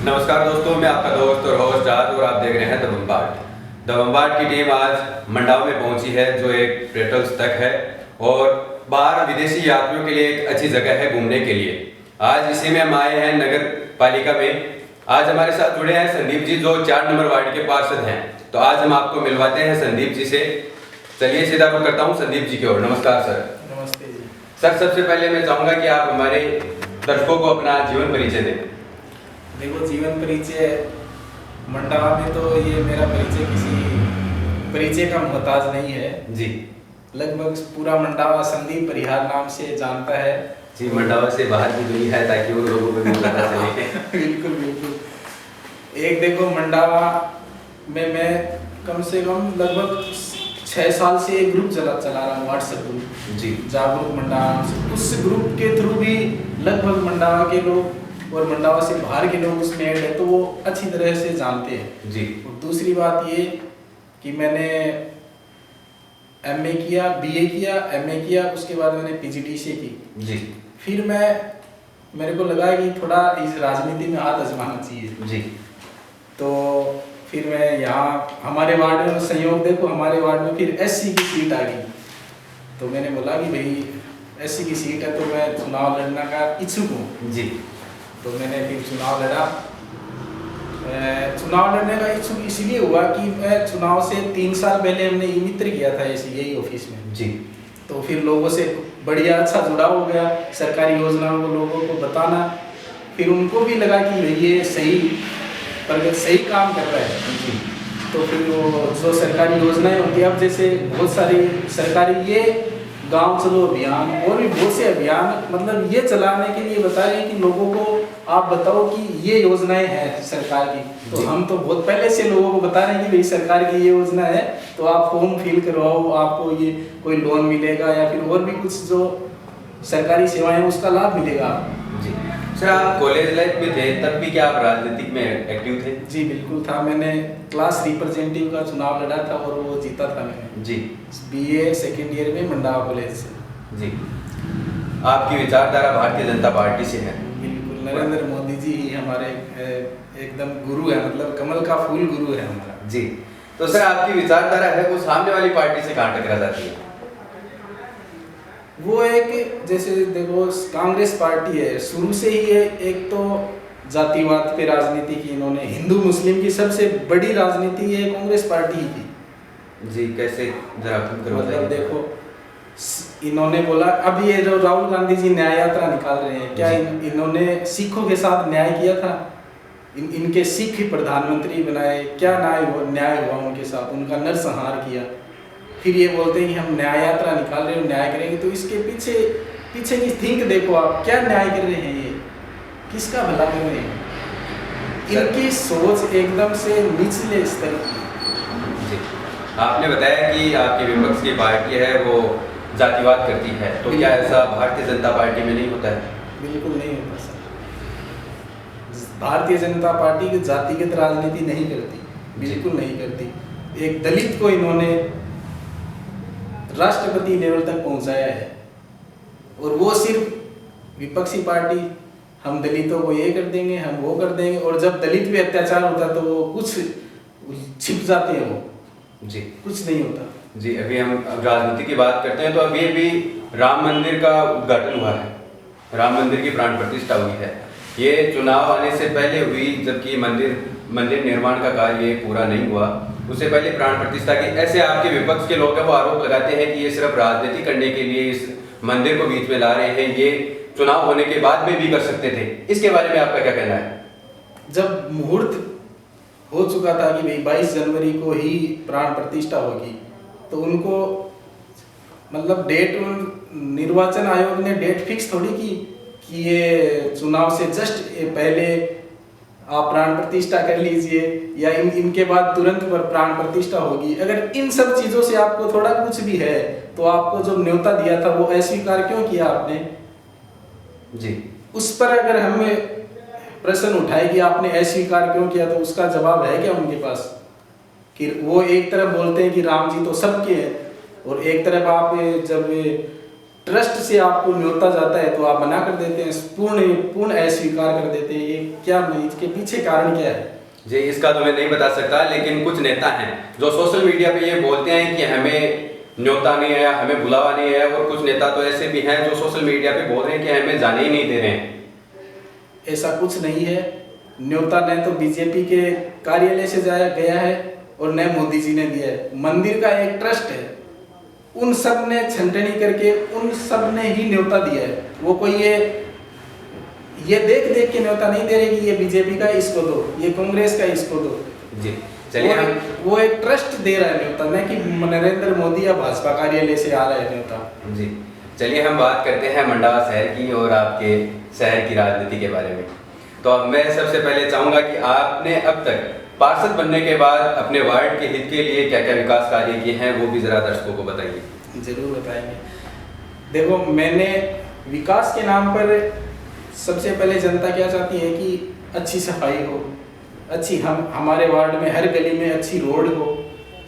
नमस्कार दोस्तों, मैं आपका दोस्त और होस्ट आज और आप देख रहे हैं द बम्बार्ड। द बम्बार्ड की टीम आज मंडाव में पहुंची है, जो एक पर्यटन स्थल है और बाहर विदेशी यात्रियों के लिए एक अच्छी जगह है घूमने के लिए। आज इसी में हम आए हैं नगर पालिका में। आज हमारे साथ जुड़े हैं संदीप जी, जो 4 नंबर वार्ड के पार्षद हैं। तो आज हम आपको मिलवाते हैं संदीप जी से। चलिए सीधा रुख करता हूँ संदीप जी की ओर। नमस्कार सर। नमस्ते जी। सर, सबसे पहले मैं चाहूँगा कि आप हमारे दर्शकों को अपना जीवन परिचय दें। देखो, जीवन परिचय मंडावा में तो ये मेरा परिचय किसी परिचय का मोहताज नहीं है जी। लगभग पूरा मंडावा संदीप परिहार नाम से जानता है जी, मंडावा से बाहर की दुनिया है ताकि वो लोगों को भी पता चले। बिल्कुल बिल्कुल। एक देखो, मंडावा में मैं कम से कम लगभग 6 साल से एक ग्रुप चला रहा हूँ, व्हाट्सएप ग्रुप जी। जागरूक मंडावा। उस ग्रुप के थ्रू भी लगभग मंडावा के लोग और मंडावा से बाहर के लोग उसमें ऐड है, तो वो अच्छी तरह से जानते हैं जी। और दूसरी बात ये कि मैंने एमए किया, बीए किया, एमए किया, उसके बाद मैंने पीजीडीसीए की जी। फिर मेरे को लगा कि थोड़ा इस राजनीति में हाथ आजमाना चाहिए जी। तो फिर मैं यहाँ हमारे वार्ड में संयोग देखो, हमारे वार्ड में फिर एससी की सीट आ गई। तो मैंने बोला कि भाई एससी की सीट है तो मैं चुनाव लड़ने का इच्छुक हूँ जी। तो मैंने फिर चुनाव लड़ा। चुनाव लड़ने का इच्छुक इसलिए हुआ कि मैं चुनाव से 3 साल पहले हमने ई मित्र किया था यही ऑफिस में जी। तो फिर लोगों से बढ़िया अच्छा जुड़ाव हो गया, सरकारी योजनाओं को लोगों को बताना, फिर उनको भी लगा कि ये सही काम कर रहा है जी। तो फिर वो जो सरकारी योजनाएं होती है, अब जैसे बहुत सारी सरकारी ये गांव चलो अभियान और भी बहुत से अभियान मतलब ये चलाने के लिए बता रहे हैं कि लोगों को आप बताओ कि ये योजनाएं हैं सरकार की। तो हम तो बहुत पहले से लोगों को बता रहे हैं कि भाई सरकार की ये योजना है, तो आप फॉर्म फिल करवाओ, आपको ये कोई लोन मिलेगा या फिर और भी कुछ जो सरकारी सेवाएं उसका लाभ मिलेगा जी। सर, आप कॉलेज लाइफ में थे तब भी क्या आप राजनीतिक में एक्टिव थे? जी बिल्कुल था। मैंने क्लास रिप्रेजेंटेटिव का चुनाव लड़ा था और वो जीता था मैंने जी, बीए सेकेंड ईयर में मंडावा कॉलेज से जी। आपकी विचारधारा भारतीय जनता पार्टी से है? बिल्कुल, नरेंद्र मोदी जी ही हमारे एकदम गुरु है, मतलब कमल का फूल गुरु है हमारा जी। तो सर, आपकी विचारधारा है वो सामने वाली पार्टी से कहाँ टकरा जाती है? वो एक जैसे देखो, कांग्रेस पार्टी है शुरू से ही है, एक तो जातिवाद पे राजनीति की इन्होंने, हिंदू मुस्लिम की सबसे बड़ी राजनीति ये कांग्रेस पार्टी ही की जी। कैसे, जरा मतलब देखो, इन्होंने बोला अब ये जो राहुल गांधी जी न्याय यात्रा निकाल रहे हैं, क्या इन्होंने सिखों के साथ न्याय किया था? इनके सिख प्रधानमंत्री बनाए, क्या न्याय हुआ उनके साथ? उनका नरसंहार किया। फिर ये बोलते हैं कि हम न्याय यात्रा निकाल रहे हैं, न्याय करेंगे। तो इसके पीछे की थिंक देखो आप, क्या न्याय कर रहे हैं, ये किसका भला कर रहे हैं? इनकी सोच एकदम से निचले स्तर की। आपने बताया कि आपकी विपक्ष की पार्टी है वो जातिवाद करती है, तो क्या ऐसा भारतीय जनता पार्टी में नहीं होता है? बिल्कुल नहीं होता सर। भारतीय जनता पार्टी की जातिगत राजनीति नहीं करती, बिल्कुल नहीं करती। एक दलित को इन्होंने राष्ट्रपति लेवल तक पहुंचाया है और वो सिर्फ विपक्षी पार्टी, हम दलितों को ये कर देंगे, हम वो कर देंगे, और जब दलित पे अत्याचार होता है तो वो कुछ छिप जाते हैं, वो जी कुछ नहीं होता जी। अभी हम राजनीति की बात करते हैं तो अभी राम मंदिर का उद्घाटन हुआ है, राम मंदिर की प्राण प्रतिष्ठा हुई है। ये चुनाव आने से पहले हुई, जबकि मंदिर निर्माण का कार्य पूरा नहीं हुआ, उससे पहले प्राण प्रतिष्ठा की। ऐसे आपके विपक्ष के लोग वो आरोप लगाते हैं कि ये सिर्फ राजनीति करने के लिए इस मंदिर को बीच में ला रहे हैं, ये चुनाव होने के बाद में भी कर सकते थे। इसके बारे में आपका क्या कहना है? जब मुहूर्त हो चुका था कि भाई 22 जनवरी को ही प्राण प्रतिष्ठा होगी, तो उनको मतलब डेट, निर्वाचन आयोग ने डेट फिक्स थोड़ी की कि ये चुनाव से जस्ट पहले आप प्राण प्रतिष्ठा कर लीजिए या इनके बाद तुरंत पर प्राण प्रतिष्ठा होगी। अगर इन सब चीजों से आपको थोड़ा कुछ भी है तो आपको जो न्योता दिया था वो अस्वीकार क्यों किया आपने जी? उस पर अगर हमें प्रश्न उठाए कि आपने अस्वीकार क्यों किया, तो उसका जवाब है क्या उनके पास? कि वो एक तरफ बोलते हैं कि राम जी तो सबके हैं और एक तरफ आप जब ट्रस्ट से आपको न्योता जाता है तो आप मना कर देते हैं, पूर्ण अस्वीकार कर देते हैं। ये क्या, इसके पीछे कारण क्या है? जी, इसका तो मैं नहीं बता सकता, लेकिन कुछ नेता हैं जो सोशल मीडिया पे ये बोलते हैं कि हमें न्योता नहीं आया, हमें बुलावा नहीं आया, और कुछ नेता तो ऐसे भी हैं जो सोशल मीडिया पे बोल रहे हैं कि हमें जाने ही नहीं दे रहे हैं। ऐसा कुछ नहीं है। न्योता न तो बीजेपी के कार्यालय से जाया गया है और न मोदी जी ने दिया है। मंदिर का एक ट्रस्ट है, उन सब ने छंटनी करके उन सब ने ही न्योता दिया है। वो कोई ये देख देख के न्योता नहीं दे रहे कि ये बीजेपी का इसको दो, ये कांग्रेस का इसको दो। जी, चलिए वो एक ट्रस्ट दे रहा है न्योता, न कि नरेंद्र मोदी या भाजपा कार्यालय से आ रहा है न्योता। जी, चलिए हम बात करते हैं मंडावा शहर की और आपके शहर की राजनीति के बारे में। तो मैं सबसे पहले चाहूँगा कि आपने अब तक पार्षद बनने के बाद अपने वार्ड के हित के लिए क्या क्या विकास कार्य किए हैं, वो भी ज़रा दर्शकों को बताइए। जरूर बताएंगे। देखो, मैंने विकास के नाम पर सबसे पहले जनता क्या चाहती है कि अच्छी सफाई हो, अच्छी हमारे वार्ड में हर गली में अच्छी रोड हो,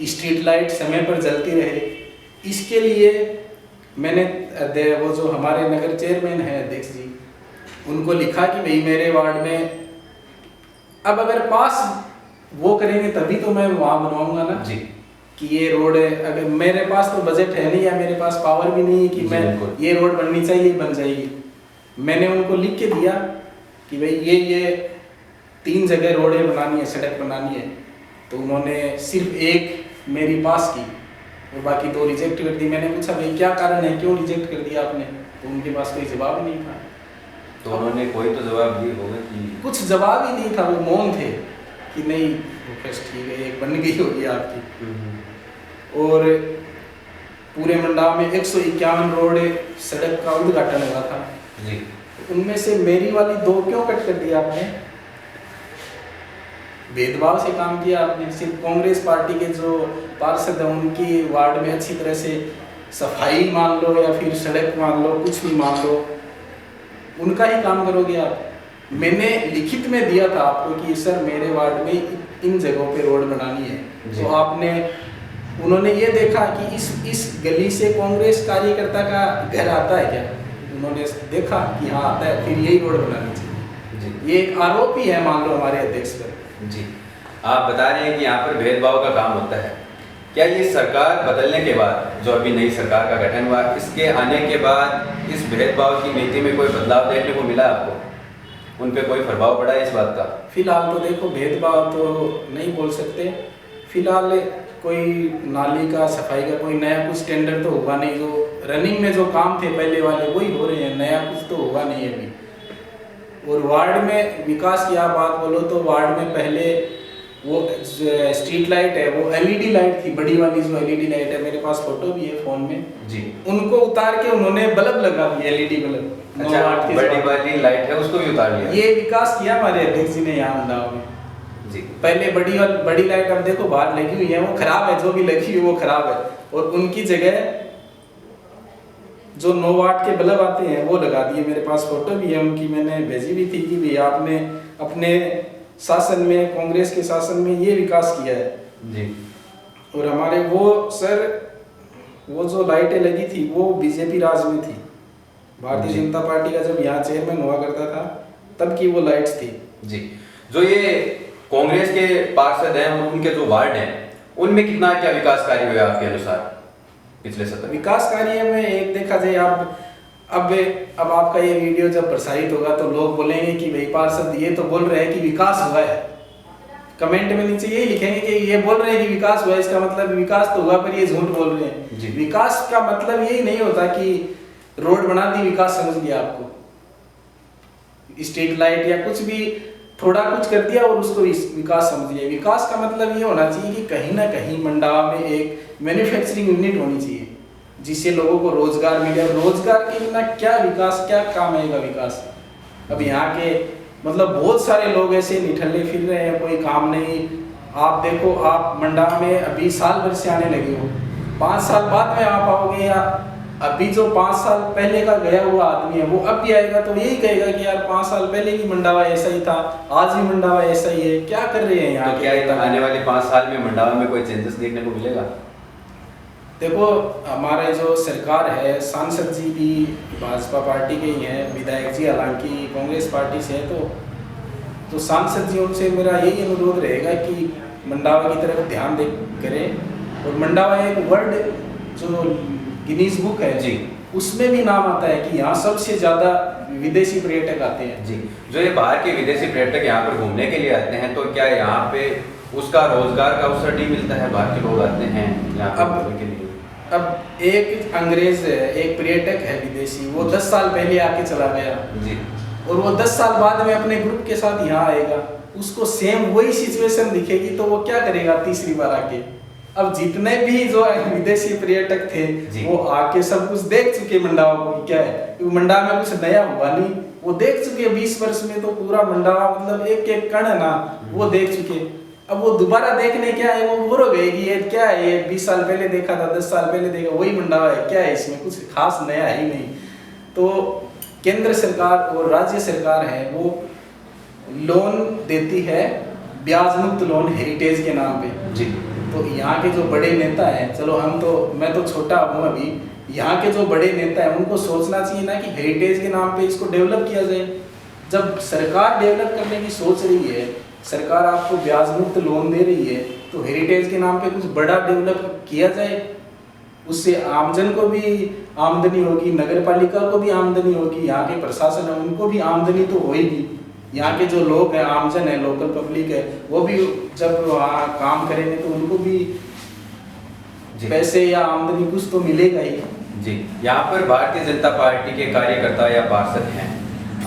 स्ट्रीट लाइट समय पर जलती रहे। इसके लिए मैंने वो जो हमारे नगर चेयरमैन हैं अध्यक्ष जी, उनको लिखा कि भाई मेरे वार्ड में अब अगर पास वो करेंगे तभी तो मैं वहाँ बनवाऊंगा ना जी, कि ये रोड है। अगर मेरे पास तो बजट है नहीं या मेरे पास पावर भी नहीं है कि मैं ये रोड बननी चाहिए बन जाएगी। मैंने उनको लिख के दिया कि भाई ये 3 जगह रोडें बनानी है, सड़क बनानी है। तो उन्होंने सिर्फ एक मेरी पास की और बाकी 2 रिजेक्ट कर दी। मैंने पूछा भाई क्या कारण है, क्यों रिजेक्ट कर दिया आपने? तो उनके पास कोई जवाब नहीं था। तो उन्होंने कोई तो जवाब दिए होगा कि कुछ जवाब ही नहीं था, वो मौन थे कि नहीं रिक्वेस्ट ठीक है, एक बन गई होगी आपकी। और पूरे मंडाव में 151 रोड सड़क का उद्घाटन हुआ था जी, उनमें से मेरी वाली 2 क्यों कट कर दिया आपने? भेदभाव से काम किया आपने। सिर्फ कांग्रेस पार्टी के जो पार्षद हैं उनकी वार्ड में अच्छी तरह से सफाई मान लो या फिर सड़क मान लो, कुछ भी मान लो, उनका ही काम करोगे आप। मैंने लिखित में दिया था आपको कि सर मेरे वार्ड में इन जगहों पे रोड बनानी है। तो आपने उन्होंने ये देखा कि इस गली से कांग्रेस कार्यकर्ता का घर आता है क्या? उन्होंने देखा कि हाँ आता है, फिर यही रोड बनानी चाहिए। ये एक आरोप ही है मान लो हमारे अध्यक्ष पर। जी, आप बता रहे हैं कि यहाँ पर भेदभाव का काम होता है। क्या ये सरकार बदलने के बाद, जो अभी नई सरकार का गठन हुआ, इसके आने के बाद इस भेदभाव की नीति में कोई बदलाव देखने को मिला आपको? उन पे कोई प्रभाव पड़ा है इस बात का? फिलहाल तो देखो, भेदभाव तो नहीं बोल सकते। फिलहाल कोई नाली का सफाई का कोई नया कुछ टेंडर तो होगा नहीं। जो रनिंग में जो काम थे पहले वाले वही हो रहे हैं, नया कुछ तो होगा नहीं अभी। और वार्ड में विकास की आप बात बोलो तो वार्ड में पहले वो स्ट्रीट लाइट है, वो एलईडी लाइट थी, बड़ी वाली जो एलईडी लाइट है, मेरे पास फोटो भी है फोन में जी, उनको उतार के उन्होंने बल्ब लगा दिया, एलईडी बल्ब। अच्छा, बड़ी वाली लाइट है उसको भी उतार लिया। ये विकास किया हमारे अध्यक्ष जी ने यहाँ मंडाव में जी। पहले बड़ी लाइट अब देखो बाहर लगी हुई है, वो खराब है, जो भी लगी हुई वो खराब है। और उनकी जगह जो 9 वाट के बल्ब आते हैं वो लगा दिए। मेरे पास फोटो भी है उनकी, मैंने भेजी भी थी कि भैया आपने अपने शासन में, कांग्रेस के शासन में ये विकास किया है जी। और हमारे वो सर वो जो लाइटें लगी थी वो बीजेपी राज में थी, भारतीय जनता पार्टी का जब यहाँ चेयरमैन हुआ करता था तब की वो लाइट्स थी जी। जो ये कांग्रेस के पार्षद हैं और उनके जो वार्ड हैं उनमें कितना क्या विकास कार्य हुआ आपके अनुसार पिछले सत्र? विकास कार्य में एक देखा जाए अब आपका ये वीडियो जब प्रसारित होगा तो लोग बोलेंगे कि भाई पार्षद ये तो बोल रहे हैं कि विकास हुआ है। कमेंट में नीचे यही लिखेंगे कि ये बोल रहे हैं कि विकास हुआ है, इसका मतलब विकास तो हुआ पर ये झूठ बोल रहे हैं। विकास का मतलब यही नहीं होता कि रोड बना दी विकास समझ लिया आपको, स्ट्रीट लाइट या कुछ भी थोड़ा कुछ कर दिया और उसको विकास समझ लिया। विकास का मतलब ये होना चाहिए कि कहीं ना कहीं मंडावा में एक मैन्युफैक्चरिंग यूनिट होनी चाहिए जिससे लोगों को रोजगार मिले। रोजगार के बिना क्या विकास, क्या काम आएगा विकास? अब यहाँ के मतलब बहुत सारे लोग ऐसे निठल्ले फिर रहे हैं, कोई काम नहीं। आप देखो, आप मंडावा में अभी साल भर से आने लगे हो, 5 साल बाद में आ पाओगे या अभी जो 5 साल पहले का गया हुआ आदमी है वो अब भी आएगा तो यही कहेगा कि यार 5 साल पहले की मंडावा ऐसा ही था, आज भी मंडावा ऐसा ही है, क्या कर रहे हैं यहाँ? तो क्या आने वाले 5 साल में मंडावा में कोई चेंजेस देखने को मिलेगा? देखो, हमारे जो सरकार है, सांसद जी भी भाजपा पार्टी के ही हैं, विधायक जी हालांकि कांग्रेस पार्टी से हैं, तो सांसद जी उनसे मेरा यही अनुरोध रहेगा कि मंडावा की तरफ ध्यान दे करें। और मंडावा एक वर्ल्ड जो गिनीज बुक है जी, उसमें भी नाम आता है कि यहाँ सबसे ज़्यादा विदेशी पर्यटक आते हैं। जी, जो ये बाहर के विदेशी पर्यटक यहाँ पर घूमने के लिए आते हैं, तो क्या यहाँ पे उसका रोजगार का अवसर नहीं मिलता है? बाहर के लोग आते हैं यहाँ पर घूमने के लिए। अब एक अंग्रेज है, एक पर्यटक है विदेशी, वो 10 साल पहले आके चला गया जी, और वो 10 साल बाद में अपने ग्रुप के साथ यहाँ आएगा, उसको सेम वही सिचुएशन दिखेगी, तो वो क्या करेगा तीसरी बार आके? अब जितने भी जो विदेशी पर्यटक थे वो आके सब कुछ देख चुके मंडावा को क्या है, क्योंकि मंडावा में कुछ नया हुआ नहीं, वो देख चुके 20 वर्ष में, तो पूरा मंडावा मतलब एक एक कण है ना वो देख चुके। अब वो दोबारा देखने क्या है, वो बोर हो गए कि ये क्या है, ये 20 साल पहले देखा था, 10 साल पहले देखा, वही मंडावा है, क्या है इसमें, कुछ खास नया ही नहीं। तो केंद्र सरकार और राज्य सरकार है वो लोन देती है, ब्याज मुक्त लोन हेरिटेज के नाम पे जी। तो यहाँ के जो बड़े नेता हैं, चलो मैं तो छोटा हूँ अभी, यहाँ के जो बड़े नेता हैं उनको सोचना चाहिए ना कि हेरिटेज के नाम पे इसको डेवलप किया जाए। जब सरकार डेवलप करने की सोच रही है, सरकार आपको ब्याज मुक्त लोन दे रही है, तो हेरिटेज के नाम पे कुछ बड़ा डेवलप किया जाए, उससे आमजन को भी आमदनी होगी, नगर पालिका को भी आमदनी होगी, यहाँ के प्रशासन है उनको भी आमदनी तो होगी, यहाँ के जो लोग हैं, आमजन है, लोकल पब्लिक है, वो भी जब वहाँ काम करेंगे तो उनको भी पैसे या आमदनी कुछ तो मिलेगा ही। जी, यहाँ पर भारतीय जनता पार्टी के कार्यकर्ता या पार्षद हैं,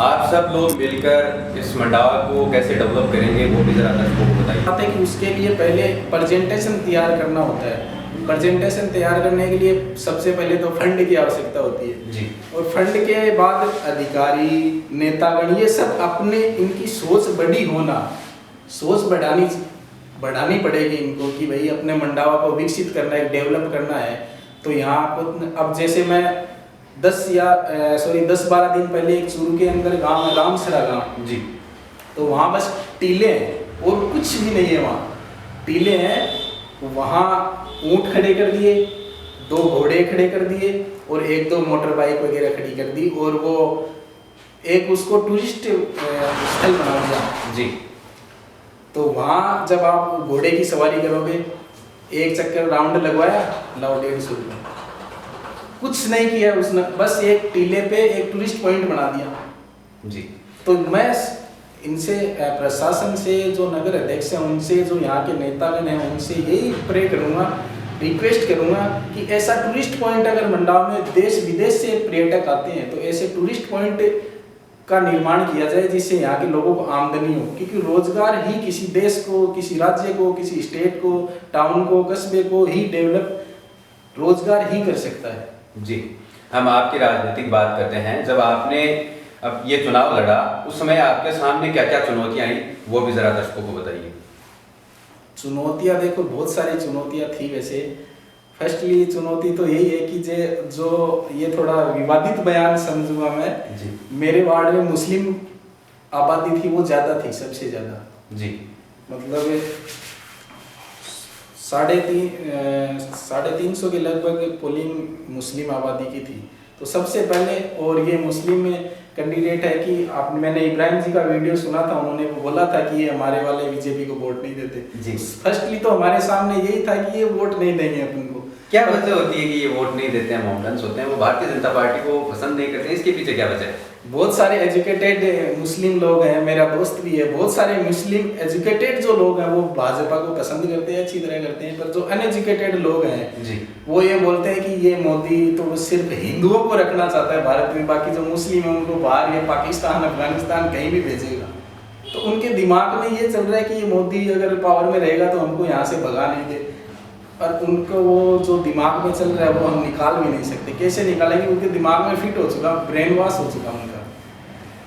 आप सब लोग मिलकर इस मंडावा को कैसे डेवलप करेंगे वो भी जरा दर्शकों को बताइए। कि उसके लिए पहले प्रेजेंटेशन तैयार करना होता है। प्रेजेंटेशन तैयार करने के लिए सबसे पहले तो फंड की आवश्यकता होती है जी, और फंड के बाद अधिकारी, नेतागण, ये सब अपने इनकी सोच बड़ी होना, सोच बढ़ानी पड़ेगी इनको कि भाई अपने मंडावा को विकसित करना है, डेवलप करना है। तो यहाँ अब जैसे मैं 10-12 दिन पहले एक चूरू के अंदर गांव है, रामसरा गांव जी, तो वहाँ बस टीले हैं और कुछ भी नहीं है, वहाँ टीले हैं, वहाँ ऊँट खड़े कर दिए, 2 घोड़े खड़े कर दिए और 1-2 मोटर बाइक वगैरह खड़ी कर दी, और वो एक उसको टूरिस्ट स्थल बना दिया जी। तो वहाँ जब आप घोड़े की सवारी करोगे, एक चक्कर राउंड लगवाया, लाओ 150 रुपये, कुछ नहीं किया उसने, बस एक टीले पे एक टूरिस्ट पॉइंट बना दिया जी। तो मैं इनसे, प्रशासन से, जो नगर अध्यक्ष हैं उनसे, जो यहाँ के नेतागण हैं उनसे यही प्रे करूँगा, रिक्वेस्ट करूँगा कि ऐसा टूरिस्ट पॉइंट अगर मंडावा में देश विदेश से पर्यटक आते हैं तो ऐसे टूरिस्ट पॉइंट का निर्माण किया जाए जिससे यहाँ के लोगों को आमदनी हो, क्योंकि रोजगार ही किसी देश को, किसी राज्य को, किसी स्टेट को, टाउन को, कस्बे को ही डेवलप रोजगार ही कर सकता है जी। हम आपकी राजनीतिक बात करते हैं, जब आपने अब ये चुनाव लड़ा उस समय आपके सामने क्या क्या चुनौतियां आई वो भी जरा दर्शकों को बताइए। चुनौतियां देखो, बहुत सारी चुनौतियां थी वैसे। फर्स्टली चुनौती तो यही है कि जो ये थोड़ा विवादित बयान समझूंगा मैं जी। मेरे वार्ड में मुस्लिम आबादी थी, वो ज़्यादा थी, सबसे ज़्यादा जी, मतलब 350 के लगभग पोलिंग मुस्लिम आबादी की थी। तो सबसे पहले, और ये मुस्लिम में कैंडिडेट है कि मैंने इब्राहिम जी का वीडियो सुना था, उन्होंने बोला था कि ये हमारे वाले बीजेपी को वोट नहीं देते जी। फर्स्टली तो हमारे सामने यही था कि ये वोट नहीं देंगे अपन को। क्या वजह होती है कि ये वोट नहीं देते हैं? मोमडन्स होते हैं, वो भारतीय जनता पार्टी को पसंद नहीं करते हैं, इसके पीछे क्या वजह है? बहुत सारे एजुकेटेड मुस्लिम लोग हैं, मेरा दोस्त भी है, बहुत सारे मुस्लिम एजुकेटेड जो लोग हैं वो भाजपा को पसंद करते हैं, अच्छी तरह करते हैं, पर जो अनएजुकेटेड लोग हैं जी, वो ये बोलते हैं कि ये मोदी तो सिर्फ हिंदुओं को रखना चाहता है भारत में, बाकी जो मुस्लिम है उनको बाहर या पाकिस्तान, अफगानिस्तान कहीं भी भेजेगा। तो उनके दिमाग में ये चल रहा है कि ये मोदी अगर पावर में रहेगा तो हमको यहाँ से भगा नहीं दे, और उनको वो जो दिमाग में चल रहा है वो हम निकाल भी नहीं सकते। कैसे निकालेंगे? उनके दिमाग में फिट हो चुका, ब्रेन वॉश हो चुका उनका।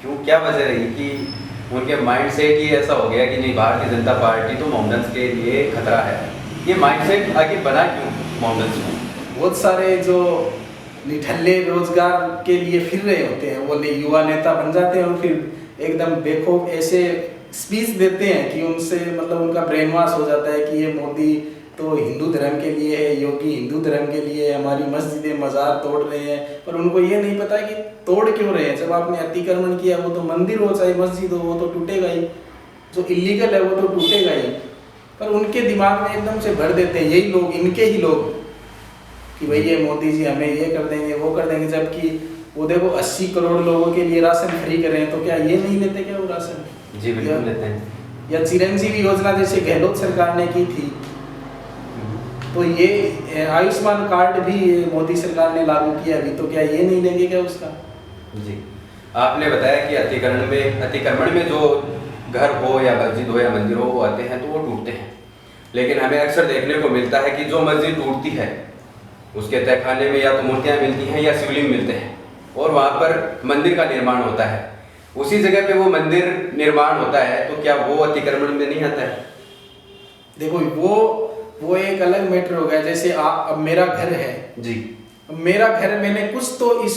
क्यों, क्या वजह रही कि उनके माइंडसेट ही ऐसा हो गया कि नहीं, भारतीय जनता पार्टी तो मोमडन्स के लिए खतरा है? ये माइंडसेट आगे बना क्यों मोमडन्स में? बहुत सारे जो निठल्ले रोजगार के लिए फिर रहे होते हैं, वो युवा नेता बन जाते हैं और फिर एकदम बेखौफ ऐसे स्पीच देते हैं कि उनसे मतलब उनका ब्रेन वॉश हो जाता है कि ये मोदी तो हिंदू धर्म के लिए है, योगी हिंदू धर्म के लिए है, हमारी मस्जिदें मज़ार तोड़ रहे हैं, पर उनको ये नहीं पता कि तोड़ क्यों रहे हैं। जब आपने अतिक्रमण किया, वो तो मंदिर हो चाहे मस्जिद हो, वो तो टूटेगा ही, जो इलीगल है वो तो टूटेगा ही। पर उनके दिमाग में एकदम से भर देते हैं यही लोग, इनके ही लोग, कि भाई ये मोदी जी हमें ये कर देंगे वो कर देंगे, जबकि वो देखो 80 करोड़ लोगों के लिए राशन फ्री कर रहे हैं, तो क्या ये नहीं लेते क्या वो राशन? जी बिल्कुल लेते हैं। या चिरंजीवी योजना जैसे गहलोत सरकार ने की थी, तो ये आयुष्मान कार्ड भी मोदी सरकार ने लागू किया अभी, तो क्या ये नहीं लेंगे क्या उसका? जी, आपने बताया कि अतिक्रमण में जो घर हो या मस्जिद हो या मंदिर हो वो आते हैं तो वो टूटते हैं, लेकिन हमें अक्सर देखने को मिलता है कि जो मस्जिद टूटती है उसके तहखाने में या तो मूर्तियाँ मिलती हैं या शिवलिंग मिलते हैं, और वहाँ पर मंदिर का निर्माण होता है। उसी जगह पे वो मंदिर निर्माण होता है, तो क्या वो अतिक्रमण में नहीं आता है? देखो वो एक अलग मैटर हो गया। जैसे अब मेरा घर है जी, मेरा घर, मैंने कुछ तो इस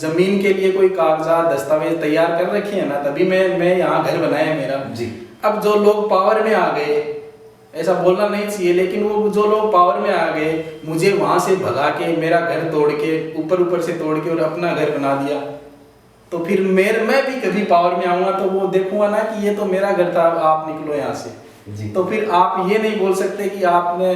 जमीन के लिए कोई कागजात दस्तावेज तैयार कर रखे हैं ना, तभी मैं यहाँ घर बनाया मेरा। जी। अब जो लोग पावर में आ गए, ऐसा बोलना नहीं चाहिए, लेकिन वो जो लोग पावर में आ गए, मुझे वहां से भगा के मेरा घर तोड़ के ऊपर से तोड़ के और अपना घर बना दिया, तो फिर मैं भी कभी पावर में आऊंगा तो वो देखूंगा ना कि ये तो मेरा घर था, आप निकलो यहाँ से। जी। तो फिर आप ये नहीं बोल सकते कि आपने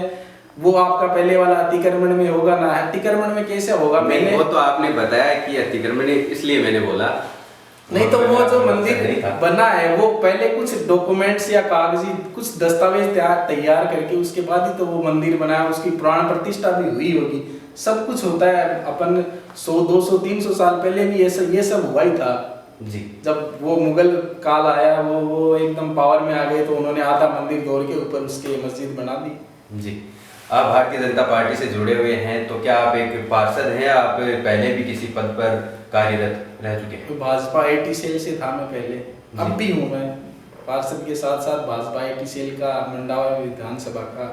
वो आपका पहले वाला अतिक्रमण में होगा ना। अतिक्रमण में कैसे होगा? मैंने वो तो आपने बताया कि अतिक्रमण, इसलिए मैंने बोला नहीं, तो वो जो मंदिर बना है वो पहले कुछ डॉक्यूमेंट्स या कागजी कुछ दस्तावेज तैयार करके उसके बाद ही तो वो मंदिर बनाया, उसकी प्राण प्रतिष्ठा भी हुई होगी, सब कुछ होता है। अपन 100 200 300 साल पहले भी ये सब हुआ ही था जी। जब वो मुगल काल आया, वो एकदम पावर में आ गए तो उन्होंने आधा मंदिर तोड़ के ऊपर उसके मस्जिद बना दी। जी, आप भारतीय जनता पार्टी से जुड़े हुए हैं, तो क्या आप एक पार्षद हैं? आप पहले भी किसी पद पर कार्यरत रह चुके हैं? तो भाजपा IT सेल से था मैं पहले, अब भी हूँ मैं पार्षद के साथ साथ भाजपा IT सेल का मंडावा विधानसभा का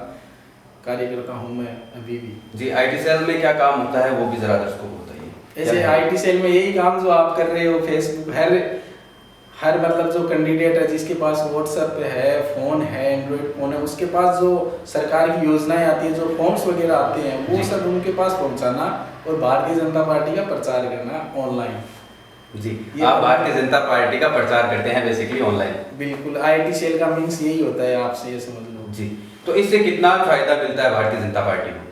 कार्यकर्ता हूँ मैं अभी भी। जी, IT सेल में क्या काम होता है वो भी जरा दर्शकों को बताइए। ऐसे IT सेल में यही काम जो आप कर रहे हो, फेसबुक हर मतलब जो कैंडिडेट है जिसके पास व्हाट्सएप है, फ़ोन है, एंड्रॉयड फ़ोन है, उसके पास जो सरकार की योजनाएं आती है, जो फॉर्म्स वगैरह आते हैं, वो सब उनके पास पहुंचाना और भारतीय जनता पार्टी का प्रचार करना ऑनलाइन। जी, आप भारतीय जनता पार्टी का प्रचार करते हैं बेसिकली ऑनलाइन? बिल्कुल, IT सेल का मीन्स यही होता है, आपसे ये समझ लो। जी, तो इससे कितना फायदा मिलता है भारतीय जनता पार्टी को?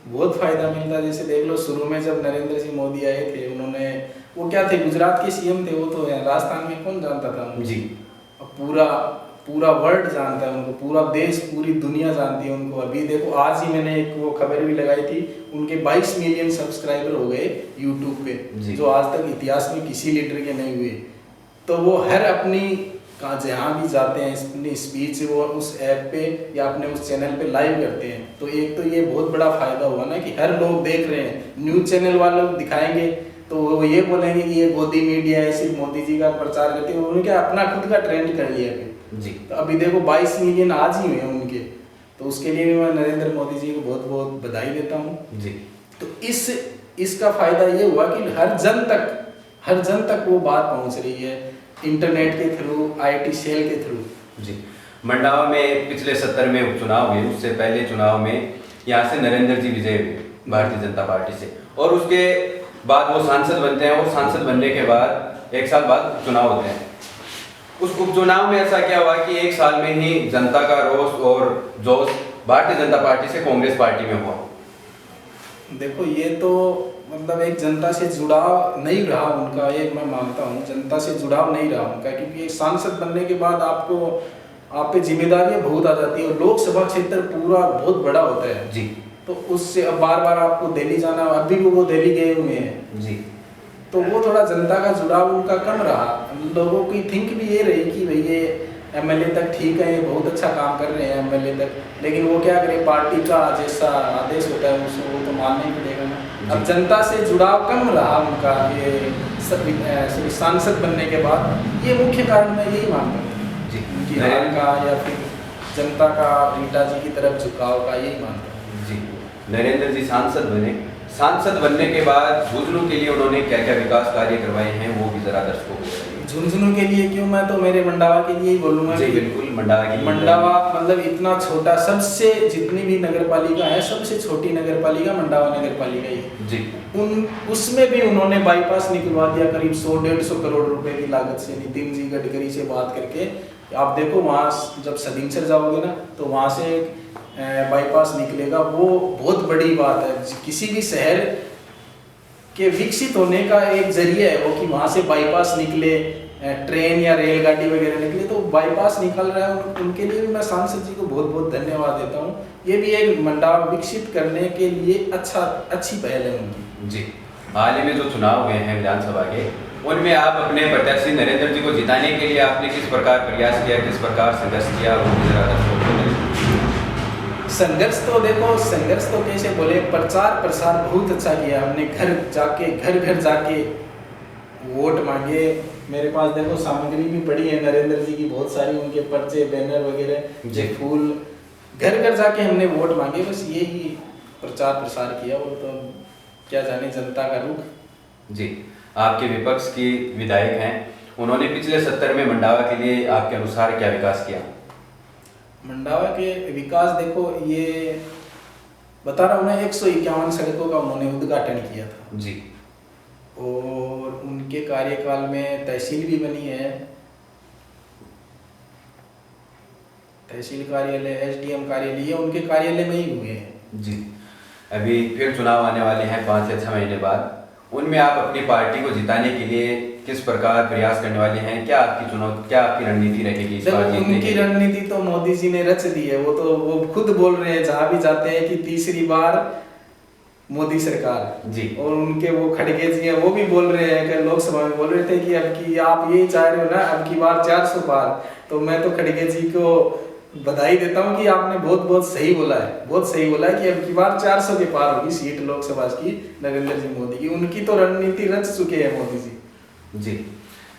बहुत फायदा मिलता है। जैसे देख लो, शुरू में जब नरेंद्र सिंह मोदी आए थे, उन्होंने वो क्या थे, गुजरात के CM थे, वो तो राजस्थान में कौन जानता था उनको? जी। अब पूरा वर्ल्ड जानता है उनको, पूरा देश पूरी दुनिया जानती है उनको। अभी देखो, आज ही मैंने एक वो खबर भी लगाई थी, उनके 22 मिलियन सब्सक्राइबर हो गए यूट्यूब पे, जो आज तक इतिहास में किसी लीडर के नहीं हुए। तो वो हर अपनी जहाँ भी जाते हैं अपनी स्पीच वो उस ऐप पे या अपने उस चैनल पे लाइव करते हैं। तो एक तो ये बहुत बड़ा फायदा हुआ ना कि हर लोग देख रहे हैं। न्यूज़ चैनल वाले दिखाएंगे तो वो ये बोलेंगे कि ये मोदी मीडिया है, सिर्फ मोदी जी का प्रचार करती है, उन्होंने क्या अपना खुद का ट्रेंड कर लिया अभी। जी। तो अभी देखो 22 मिलियन आज ही हुए हैं उनके, तो उसके लिए भी मैं नरेंद्र मोदी जी को बहुत बहुत बधाई देता हूँ। जी। तो इसका फायदा ये हुआ कि हर जन तक वो बात पहुँच रही है, इंटरनेट के थ्रू, IT सेल के थ्रू। जी, मंडावा में पिछले 70 में उपचुनाव हुए, उससे पहले चुनाव में यहाँ से नरेंद्र जी विजय हुए भारतीय जनता पार्टी से, और उसके बाद वो सांसद बनते हैं, और सांसद बनने के बाद 1 साल बाद चुनाव होते हैं। उस उपचुनाव में ऐसा क्या हुआ कि 1 साल में ही जनता का रोष और जोश भारतीय जनता पार्टी से कांग्रेस पार्टी में हुआ। देखो, ये तो मतलब एक जनता से जुड़ाव नहीं रहा उनका, एक मैं मानता हूँ जनता से जुड़ाव नहीं रहा उनका, क्योंकि एक सांसद बनने के बाद आप पे जिम्मेदारियां बहुत आ जाती है, और लोकसभा क्षेत्र पूरा बहुत बड़ा होता है। जी। तो उससे अब बार आपको दिल्ली जाना, अभी भी वो दिल्ली गए हुए हैं। जी। तो वो थोड़ा जनता का जुड़ाव उनका कम रहा। लोगों की थिंक भी ये रही कि भाई ये MLA तक ठीक है, ये बहुत अच्छा काम कर रहे हैं MLA तक, लेकिन वो क्या करे, पार्टी का जैसा आदेश होता है उसको वो तो मानना ही पड़ेगा ना। अब जनता से जुड़ाव कम रहा उनका ये सांसद बनने के बाद, ये मुख्य कारण मैं यही मानता हूँ जी, उनकी हार का या फिर जनता का रीटा जी की तरफ झुकाव का, यही मानता हूँ जी। नरेंद्र जी सांसद बने, सांसद बनने के बाद झुंझुनू के लिए उन्होंने क्या क्या विकास कार्य करवाए हैं वो भी जरा दर्शकों को बताइए। झुंझुनू के लिए क्यों, मैं तो मेरे मंडावा के लिए ही बोलूँगा जी कि बिल्कुल, मंडावा की मंडावा मतलब इतना छोटा, सबसे जितनी भी नगर पालिका है सबसे छोटी नगर पालिका मंडावा नगर पालिका ही है जी। उसमें भी उन्होंने बाईपास निकलवा दिया करीब 100-150 करोड़ रुपए की लागत से, नितिन जी गडकरी से बात करके। आप देखो वहाँ जब सदिंसर जाओगे ना तो वहाँ से बाईपास निकलेगा, वो बहुत बड़ी बात है। किसी भी शहर के विकसित होने का एक जरिया है वो कि वहाँ से बाईपास निकले, ट्रेन या रेलगाड़ी वगैरह निकले, तो बाईपास निकल रहा है उनके लिए भी मैं सांसद जी को बहुत बहुत धन्यवाद देता हूँ। ये भी एक मंडावा विकसित करने के लिए अच्छी पहल है उनकी। जी। हाल ही में जो चुनाव हुए हैं विधानसभा के, उनमें आप अपने प्रत्याशी नरेंद्र जी को जिताने के लिए आपने किस प्रकार प्रयास किया, किस प्रकार संघर्ष किया, वो भी जरा दर्शकों को संघर्ष तो देखो, संघर्ष तो कैसे बोले, प्रचार प्रसार बहुत अच्छा किया हमने, घर घर जाके वोट मांगे। मेरे पास देखो सामग्री भी पड़ी है नरेंद्र जी की बहुत सारी, उनके पर्चे, बैनर वगैरह, जी। फूल, घर घर जाके हमने वोट मांगे। बस यही प्रचार प्रसार किया, वो तो क्या जाने जनता का रुख। जी। आपके विपक्ष की विधायक हैं, उन्होंने पिछले 70 में मंडावा के लिए आपके अनुसार क्या विकास किया? मंडावा के विकास देखो, ये बता रहा हूँ मैं, 151 सड़कों का उन्होंने उद्घाटन किया था जी। और उनके कार्यकाल में तहसील भी बनी है, तहसील कार्यालय, एसडीएम कार्यालय, ये उनके कार्यालय में ही हुए हैं। जी। अभी फिर चुनाव आने वाले हैं 5 से 6 महीने बाद, उनमें आप अपनी पार्टी को जिताने के लिए किस प्रकार प्रयास करने वाले हैं? क्या आपकी चुनौती, क्या आपकी रणनीति रहेगी इस बार जीतने उनकी के लिए? रणनीति तो मोदी जी ने रच दी है, वो खुद बोल रहे हैं जहाँ भी जाते हैं कि तीसरी बार मोदी सरकार जी। और उनके वो खड़गे जी हैं, वो भी बोल रहे हैं कि लोकसभा में बोल रहे थे कि अब की आप ये चाह रहे हो ना, अब की बार 400 पार। तो मैं तो खड़गे जी को बधाई देता हूँ कि आपने बहुत बहुत सही बोला है, बहुत सही बोला है कि अब की बार 400 के पार होगी सीट लोकसभा की नरेंद्र जी मोदी की। उनकी तो रणनीति रच चुके हैं मोदी जी। जी।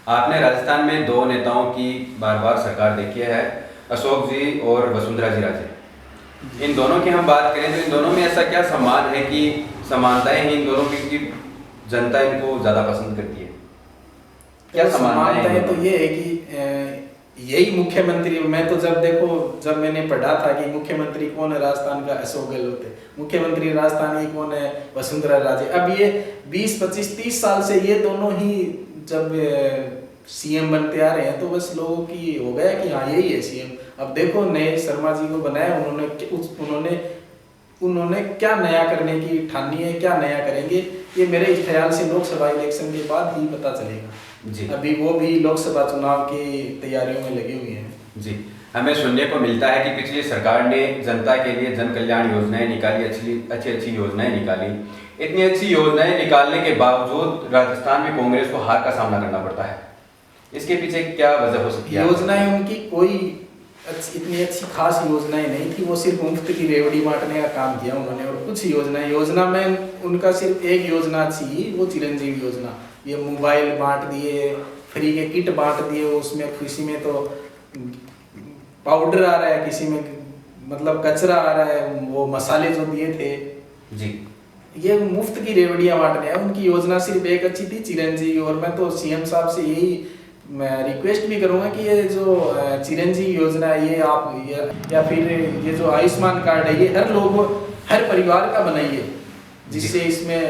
आपने राजस्थान में 2 नेताओं की बार बार सरकार देखी है, अशोक जी और वसुंधरा जी राजे। इन दोनों की हम बात करें तो इन दोनों में ऐसा क्या सम्मान है कि समानताएं हैं इन दोनों की कि जनता इनको ज़्यादा पसंद करती है? क्या समानताएं हैं? तो ये है कि यही मुख्यमंत्री, मैं तो जब मैंने पढ़ा था कि मुख्यमंत्री कौन है राजस्थान का, अशोक गहलोत है, मुख्यमंत्री राजस्थान की कौन है, वसुंधरा राजे। अब ये 20, 25, 30 साल से ये दोनों ही जब सीएम बनते आ रहे हैं तो बस लोगों की हो गया कि हाँ यही है सीएम। अब देखो नए शर्मा जी को बनाया उन्होंने क्या नया करने की ठानी है, क्या नया करेंगे, ये मेरे ख्याल से लोकसभा इलेक्शन के बाद ही पता चलेगा। जी। अभी वो भी लोकसभा चुनाव की तैयारियों में लगे हुए हैं। जी। हमें सुनने को मिलता है कि पिछली सरकार ने जनता के लिए जन कल्याण योजनाएं निकाली, अच्छी योजनाएं निकाली। इतनी अच्छी योजनाएं निकालने के बावजूद राजस्थान में कांग्रेस को हार का सामना करना पड़ता है, इसके पीछे क्या वजह हो सकती है? योजनाएं उनकी कोई इतनी अच्छी खास योजनाएं नहीं थी, वो सिर्फ मुफ्त की रेवड़ी बांटने का काम किया उन्होंने। और कुछ योजना में उनका सिर्फ एक योजना अच्छी, वो चिरंजीवी योजना, ये मोबाइल बांट दिए, फ्री के किट बांट दिए, उसमें किसी में तो पाउडर आ रहा है, किसी में मतलब कचरा आ रहा है, वो मसाले जो दिए थे जी, ये मुफ्त की रेवड़ियां बांटने हैं। उनकी योजना सिर्फ एक अच्छी थी, चिरंजीवी। और मैं तो सीएम साहब से यही मैं रिक्वेस्ट भी करूंगा कि ये जो चिरंजीवी योजना है, ये आप या फिर ये जो आयुष्मान कार्ड है, ये हर परिवार का बनाइए, जिससे इसमें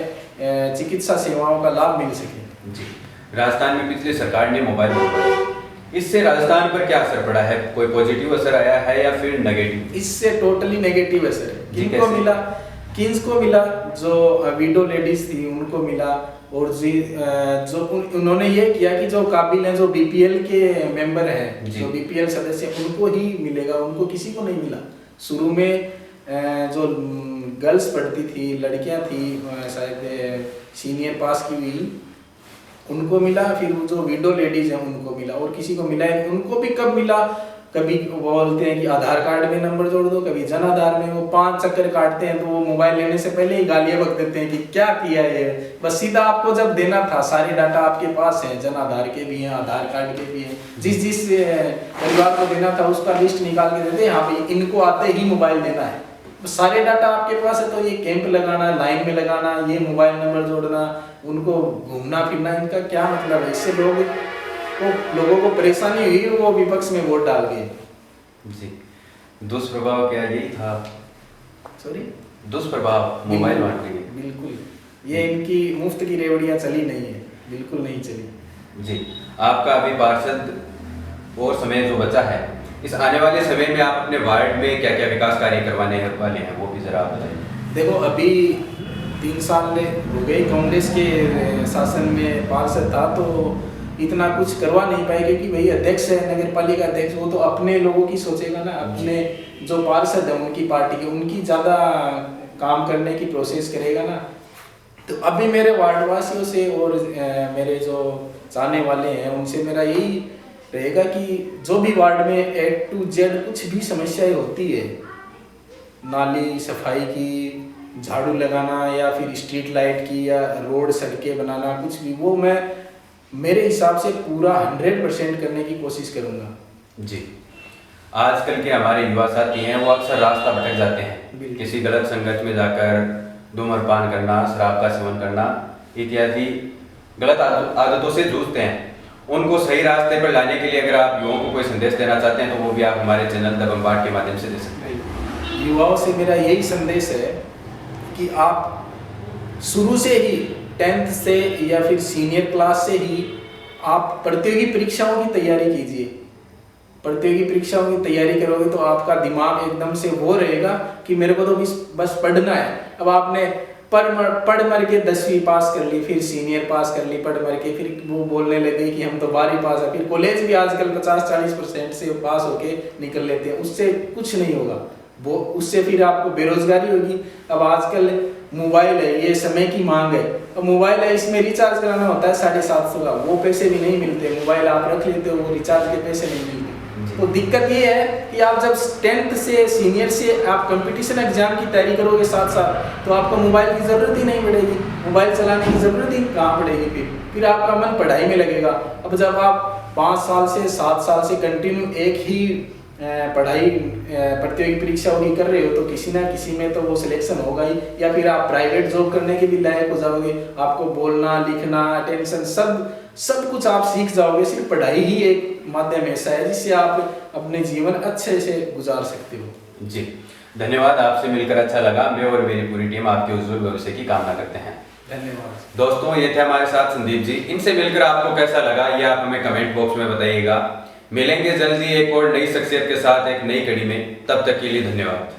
चिकित्सा सेवाओं का लाभ मिल सके। जी। राजस्थान में पिछली सरकार ने मोबाइल बनवाया, इससे राजस्थान पर क्या असर पड़ा है? कोई पॉजिटिव असर आया है या फिर नेगेटिव? इससे टोटली नेगेटिव असर है। जी, किनको मिला? किसको मिला? जो विडो लेडीज थी उनको मिला। और जो उन्होंने ये किया कि जो काबिल हैं, जो बीपीएल के मेंबर हैं, जो बीपीएल सदस्य, उनको ही मिलेगा, उनको किसी को नहीं मिला। शुरू में जो गर्ल्स पढ़ती थी, लड़कियां थी, शायद सीनियर पास की हुई, उनको मिला। फिर जो विडो लेडीज हैं उनको मिला, और किसी को मिला है। उनको भी कब मिला? कभी वो बोलते हैं कि आधार कार्ड में नंबर जोड़ दो, कभी जन आधार में, वो 5 चक्कर काटते हैं। तो वो मोबाइल लेने से पहले ही गालियां बक देते हैं कि क्या किया ये। बस सीधा आपको जब देना था, सारे डाटा आपके पास है, जन आधार के भी हैं, आधार कार्ड के भी हैं, जिस परिवार को देना था उसका लिस्ट निकाल के देते हैं, हाँ भाई इनको आते ही मोबाइल देना है, सारे डाटा आपके पास है। तो ये कैंप लगाना, लाइन में लगाना, ये मोबाइल नंबर जोड़ना, उनको घूमना फिरना, इनका क्या मतलब है? इससे लोग वो लोगों को परेशानी हुई, वो विपक्ष में वोट डाल गए। जी, दुष्प्रभाव क्या यही था? सॉरी, दुष्प्रभाव मोबाइल बांटने के। बिल्कुल, ये इनकी मुफ्त की रेवड़ियाँ चली नहीं है, बिल्कुल नहीं चली। जी, आपका अभी पार्षद और समय जो बचा है, इस आने वाले समय में आप अपने वार्ड में क्या क्या विकास कार्य करवाने वाले हैं, वो भी जरा आप बताइए। देखो, अभी 3 साल हो गए कांग्रेस के शासन में पार्षद था, तो इतना कुछ करवा नहीं पाए, क्योंकि वही अध्यक्ष है, नगर पालिका अध्यक्ष, वो तो अपने लोगों की सोचेगा ना, अपने जो पार्षद है उनकी पार्टी के, उनकी ज़्यादा काम करने की प्रोसेस करेगा ना। तो अभी मेरे वार्डवासियों से और मेरे जो चाहने वाले हैं उनसे मेरा यही रहेगा कि जो भी वार्ड में A to Z कुछ भी समस्याएं होती है, नाली सफाई की, झाड़ू लगाना, या फिर स्ट्रीट लाइट की, या रोड सड़कें बनाना, कुछ भी, वो मैं मेरे हिसाब से पूरा 100% करने की कोशिश करूँगा। जी, आजकल के हमारे युवा साथी हैं, वो अक्सर रास्ता भटक जाते हैं, किसी गलत संगत में जाकर धूम्रपान करना, शराब का सेवन करना इत्यादि गलत आदतों से जूझते हैं। उनको सही रास्ते पर लाने के लिए अगर आप युवाओं को कोई संदेश देना चाहते हैं, तो वो भी आप हमारे चैनल द बम्बार्ड के माध्यम से दे सकते हैं। युवाओं से मेरा यही संदेश है कि आप शुरू से ही 10th से या फिर सीनियर क्लास से ही आप प्रतियोगी परीक्षाओं की तैयारी कीजिए। प्रतियोगी परीक्षाओं की तैयारी करोगे तो आपका दिमाग एकदम से वो रहेगा कि मेरे को तो बस पढ़ना है। अब आपने पढ़ मर के 10वीं पास कर ली, फिर सीनियर पास कर ली, पढ़ मर के, फिर वो बोलने लगे कि हम तो 12वीं पास है, फिर कॉलेज भी आजकल 50-40% से पास होके निकल लेते हैं, उससे कुछ नहीं होगा, वो उससे फिर आपको बेरोजगारी होगी। अब आजकल मोबाइल है, ये समय की मांग है, अब मोबाइल है, इसमें रिचार्ज कराना होता है 750 का, वो पैसे भी नहीं मिलते, मोबाइल आप रख लेते हो, वो रिचार्ज के पैसे नहीं मिलते। तो दिक्कत ये है कि आप जब 10th से सीनियर से आप कंपटीशन एग्जाम की तैयारी करोगे साथ साथ, तो आपको मोबाइल की ज़रूरत ही नहीं पड़ेगी, मोबाइल चलाने की ज़रूरत ही कहाँ पड़ेगी, फिर आपका मन पढ़ाई में लगेगा। अब जब आप 5 साल से 7 साल से कंटिन्यू एक ही पढ़ाई प्रतियोगी परीक्षाओं की कर रहे हो, तो किसी ना किसी में तो वो सिलेक्शन होगा ही, या फिर आप प्राइवेट जॉब करने के भी लायक हो जाओगे। आपको बोलना, लिखना, अटेंशन, सब कुछ आप सीख जाओगे। सिर्फ पढ़ाई ही एक माध्यम ऐसा है जिससे आप अपने जीवन अच्छे से गुजार सकते हो। जी, धन्यवाद, आपसे मिलकर अच्छा लगा। मैं और मेरी पूरी टीम आपके उज्जवल भविष्य की कामना करते हैं। धन्यवाद दोस्तों, ये थे हमारे साथ संदीप जी। इनसे मिलकर आपको कैसा लगा ये आप हमें कमेंट बॉक्स में बताइएगा। मिलेंगे जल्दी एक और नई शख्सियत के साथ एक नई कड़ी में, तब तक के लिए धन्यवाद।